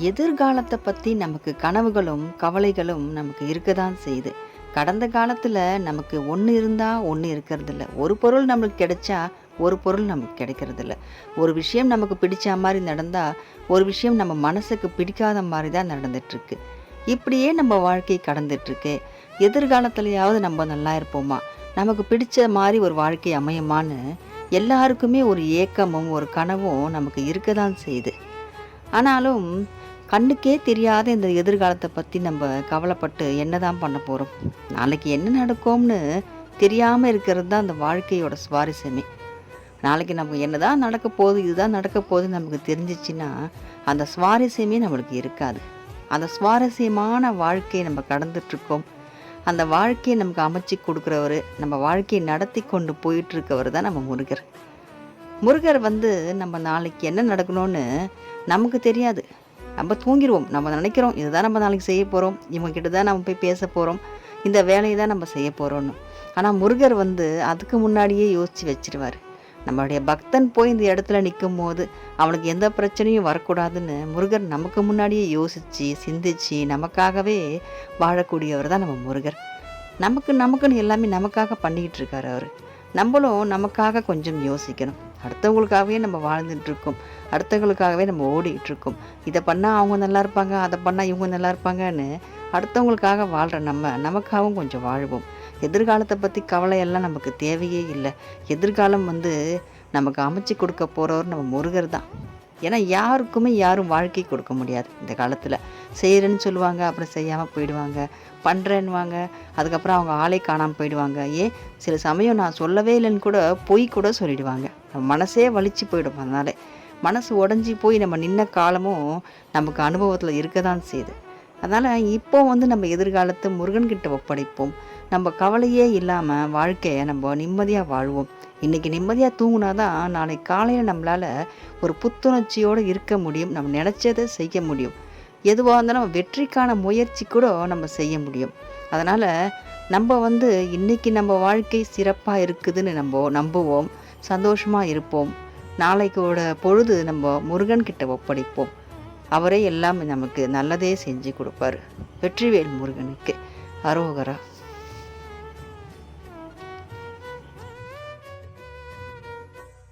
எதிர்காலத்தை பற்றி நமக்கு கனவுகளும் கவலைகளும் நமக்கு இருக்க தான் செய்யுது. கடந்த காலத்தில் நமக்கு ஒன்று இருந்தால் ஒன்று இருக்கிறதில்ல. ஒரு பொருள் நம்மளுக்கு கிடைச்சா ஒரு பொருள் நமக்கு கிடைக்கிறதில்ல. ஒரு விஷயம் நமக்கு பிடிச்ச மாதிரி நடந்தால் ஒரு விஷயம் நம்ம மனசுக்கு பிடிக்காத மாதிரி தான் நடந்துட்டுருக்கு. இப்படியே நம்ம வாழ்க்கை கடந்துட்டுருக்கு. எதிர்காலத்துலையாவது நம்ம நல்லா இருப்போமா, நமக்கு பிடிச்ச மாதிரி ஒரு வாழ்க்கை அமையுமான்னு எல்லாருக்குமே ஒரு ஏக்கமும் ஒரு கனவும் நமக்கு இருக்க தான் செய்யுது. ஆனாலும் கண்ணுக்கே தெரியாத இந்த எதிர்காலத்தை பற்றி நம்ம கவலைப்பட்டு என்ன தான் பண்ண போகிறோம், நாளைக்கு என்ன நடக்கும்னு தெரியாமல் இருக்கிறது தான் அந்த வாழ்க்கையோட சுவாரஸ்யமே. நாளைக்கு நமக்கு என்ன தான் நடக்க போகுது, இதுதான் நடக்க போகுதுன்னு நமக்கு தெரிஞ்சிச்சின்னா அந்த சுவாரஸ்யமே நம்மளுக்கு இருக்காது. அந்த சுவாரஸ்யமான வாழ்க்கையை நம்ம கடந்துட்டுருக்கோம். அந்த வாழ்க்கையை நமக்கு அமைச்சு கொடுக்குறவர், நம்ம வாழ்க்கையை நடத்தி கொண்டு போயிட்டுருக்கவர் தான் நம்ம முருகர். முருகர் நம்ம நாளைக்கு என்ன நடக்கணும்னு நமக்கு தெரியாது. நம்ம தூங்கிடுவோம். நம்ம நினைக்கிறோம் இதுதான் நம்ம நாளைக்கு செய்ய போகிறோம், இவங்ககிட்ட தான் நம்ம போய் பேச போகிறோம், இந்த வேலையை தான் நம்ம செய்ய போகிறோன்னு. ஆனால் முருகர் அதுக்கு முன்னாடியே யோசித்து வச்சிருவார். நம்மளுடைய பக்தன் போய் இந்த இடத்துல நிற்கும் போது அவனுக்கு எந்த பிரச்சனையும் வரக்கூடாதுன்னு முருகர் நமக்கு முன்னாடியே யோசித்து சிந்திச்சு நமக்காகவே வாழக்கூடியவர் தான் நம்ம முருகர். நமக்குன்னு எல்லாமே நமக்காக பண்ணிக்கிட்டு இருக்கார் அவர். நம்மளும் நமக்காக கொஞ்சம் யோசிக்கணும். அடுத்தவங்களுக்காகவே நம்ம வாழ்ந்துட்டுருக்கோம், அடுத்தவங்களுக்காகவே நம்ம ஓடிட்டுருக்கோம். இதை பண்ணால் அவங்க நல்லா இருப்பாங்க, அதை பண்ணால் இவங்க நல்லா இருப்பாங்கன்னு அடுத்தவங்களுக்காக வாழ்கிற நமக்காகவும் கொஞ்சம் வாழ்வோம். எதிர்காலத்தை பற்றி கவலையெல்லாம் நமக்கு தேவையே இல்லை. எதிர்காலம் நமக்கு அமைச்சு கொடுக்க போகிறவர் நம்ம முருகர் தான். ஏன்னா யாருக்குமே யாரும் வாழ்க்கை கொடுக்க முடியாது. இந்த காலத்தில் செய்கிறேன்னு சொல்லுவாங்க, அப்புறம் செய்யாமல் போயிடுவாங்க, பண்ணுறேன்னுவாங்க, அதுக்கப்புறம் அவங்க ஆளை காணாமல் போயிடுவாங்க. ஏன் சில சமயம் நான் சொல்லவே இல்லைன்னு கூட பொய் கூட சொல்லிடுவாங்க. நம்ம மனசே வலிச்சு போயிடும். அதனால் மனசு உடஞ்சி போய் நம்ம நின்ன காலமும் நமக்கு அனுபவத்தில் இருக்க தான் செய்யுது. அதனால் இப்போ நம்ம எதிர்காலத்தை முருகன்கிட்ட ஒப்படைப்போம். நம்ம கவலையே இல்லாமல் வாழ்க்கையை நம்ம நிம்மதியாக வாழ்வோம். இன்றைக்கி நிம்மதியாக தூங்குனா தான் நாளைக்கு காலையில் நம்மளால் ஒரு புத்துணர்ச்சியோடு இருக்க முடியும். நம்ம நினச்சதை செய்ய முடியும். எதுவாக இருந்தாலும் நம்ம வெற்றிக்கான முயற்சி கூட நம்ம செய்ய முடியும். அதனால் நம்ம இன்றைக்கி நம்ம வாழ்க்கை சிறப்பாக இருக்குதுன்னு நம்ம நம்புவோம், சந்தோஷமாக இருப்போம். நாளைக்கோட பொழுது நம்ம முருகன்கிட்ட ஒப்படைப்போம். அவரே எல்லாம் நமக்கு நல்லதே செஞ்சு கொடுப்பார். வெற்றிவேல் முருகனுக்கு அரோகரா.